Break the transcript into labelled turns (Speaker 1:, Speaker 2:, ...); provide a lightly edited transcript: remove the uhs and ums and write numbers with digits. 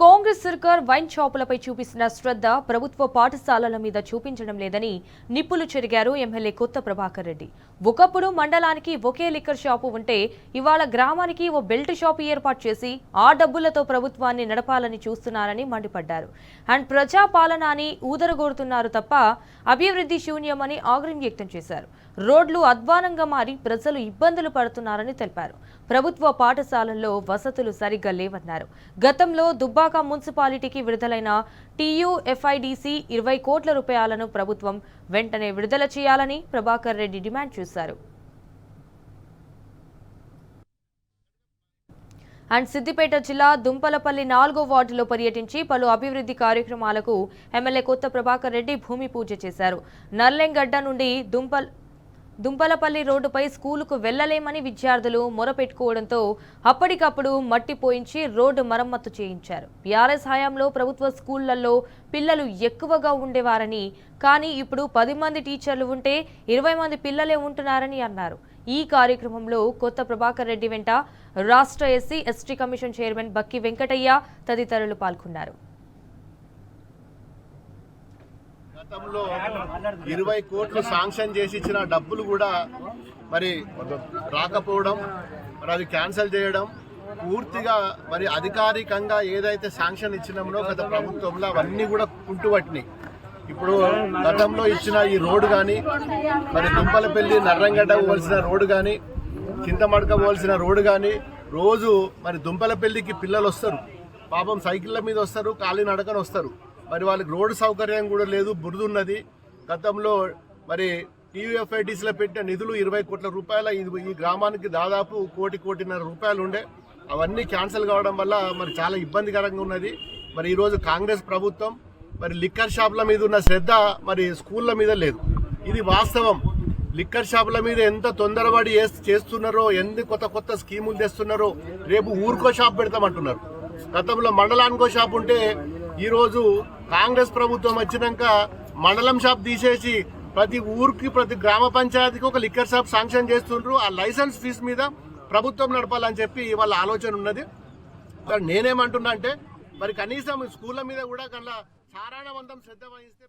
Speaker 1: కాంగ్రెస్ సర్కార్ వైన్ షాపులపై చూపిస్తున్న శ్రద్ధ ప్రభుత్వ పాఠశాలల మీద చూపించడం లేదని నిప్పులు చెరిగారు ఎమ్మెల్యే కొత్త ప్రభాకర్ రెడ్డి. ఒకప్పుడు మండలానికి ఒకే లిక్కర్ షాపు ఉంటే ఇవాళ గ్రామానికి ఓ బెల్ట్ షాపు ఏర్పాటు చేసి ఆ డబ్బులతో ప్రభుత్వాన్ని నడపాలని చూస్తున్నారని మండిపడ్డారు. అండ్ ప్రజాపాలన అని ఊదరగొడుతున్నారు తప్ప అభివృద్ధి శూన్యమని ఆగ్రహం వ్యక్తం చేశారు. రోడ్లు అధ్వానంగా మారి ప్రజలు ఇబ్బందులు పడుతున్నారని తెలిపారు. ప్రభుత్వ పాఠశాలల్లో వసతులు సరిగ్గా లేవన్నారు. గతంలో దుబ్బాక మున్సిపాలిటీకి విడుదలైన TUFIDC 20 కోట్ల రూపాయలను ప్రభుత్వం వెంటనే విడుదల చేయాలని ప్రభాకర్ రెడ్డి డిమాండ్ చేశారు. అండ్ సిద్దిపేట జిల్లా దుంపలపల్లి 4వ వార్డులో పర్యటించి పలు అభివృద్ధి కార్యక్రమాలకు ఎమ్మెల్యే కొత్త ప్రభాకర్ రెడ్డి భూమి పూజ చేశారు. నర్లెంగడ్డ నుండి దుంపలపల్లి రోడ్డుపై స్కూలుకు వెళ్లలేమని విద్యార్థులు మొరపెట్టుకోవడంతో అప్పటికప్పుడు మట్టి పోయించి రోడ్డు మరమ్మతు చేయించారు. బీఆర్ఎస్ హయాంలో ప్రభుత్వ స్కూళ్లలో పిల్లలు ఎక్కువగా ఉండేవారని, కానీ ఇప్పుడు 10 మంది టీచర్లు ఉంటే 20 మంది పిల్లలే ఉంటున్నారని అన్నారు. ఈ కార్యక్రమంలో కొత్త ప్రభాకర్ రెడ్డి వెంట రాష్ట్ర SC/ST కమిషన్ చైర్మన్ బక్కి వెంకటయ్య తదితరులు పాల్గొన్నారు.
Speaker 2: గతంలో 20 కోట్లు శాంక్షన్ చేసి ఇచ్చిన డబ్బులు కూడా మరి రాకపోవడం, మరి అది క్యాన్సిల్ చేయడం, పూర్తిగా మరి అధికారికంగా ఏదైతే శాంక్షన్ ఇచ్చినామో గత ప్రభుత్వంలో అవన్నీ కూడా కుంటుపట్టినాయి. ఇప్పుడు గతంలో ఇచ్చిన ఈ రోడ్డు కానీ, మరి దుంపలపల్లి నర్రంగడ్డ పోవాల్సిన రోడ్డు కానీ, చింతమడక పోవాల్సిన రోడ్డు కానీ, రోజు మరి దుంపలపల్లికి పిల్లలు వస్తారు, పాపం సైకిళ్ళ మీద వస్తారు, కాలినడకన వస్తారు. మరి వాళ్ళకి రోడ్డు సౌకర్యం కూడా లేదు, బురదున్నది. గతంలో మరి TUFIDCలో పెట్టిన నిధులు 20 కోట్ల రూపాయల ఈ గ్రామానికి దాదాపు కోటిన్నర రూపాయలు ఉండే, అవన్నీ క్యాన్సిల్ కావడం వల్ల మరి చాలా ఇబ్బందికరంగా ఉన్నది. మరి ఈరోజు కాంగ్రెస్ ప్రభుత్వం మరి లిక్కర్ షాపుల మీద ఉన్న శ్రద్ధ మరి స్కూళ్ళ మీద లేదు. ఇది వాస్తవం. లిక్కర్ షాపుల మీద ఎంత తొందరపడి చేస్తున్నారో, ఎన్ని కొత్త స్కీములు తెస్తున్నారో, రేపు ఊరికో షాప్ పెడతామంటున్నారు. గతంలో మండలానికో షాప్ ఉంటే ఈరోజు కాంగ్రెస్ ప్రభుత్వం వచ్చినాక మండలం షాప్ తీసేసి ప్రతి ఊరికి, ప్రతి గ్రామ పంచాయతీకి ఒక లిక్కర్ షాప్ శాంక్షన్ చేస్తుండ్రు. ఆ లైసెన్స్ ఫీజు మీద ప్రభుత్వం నడపాలని చెప్పి వాళ్ళ ఆలోచన ఉన్నది. నేనేమంటున్నా అంటే మరి కనీసం స్కూళ్ళ మీద కూడా కన్నా సాధారణవంతం శ్రద్ధ వహిస్తే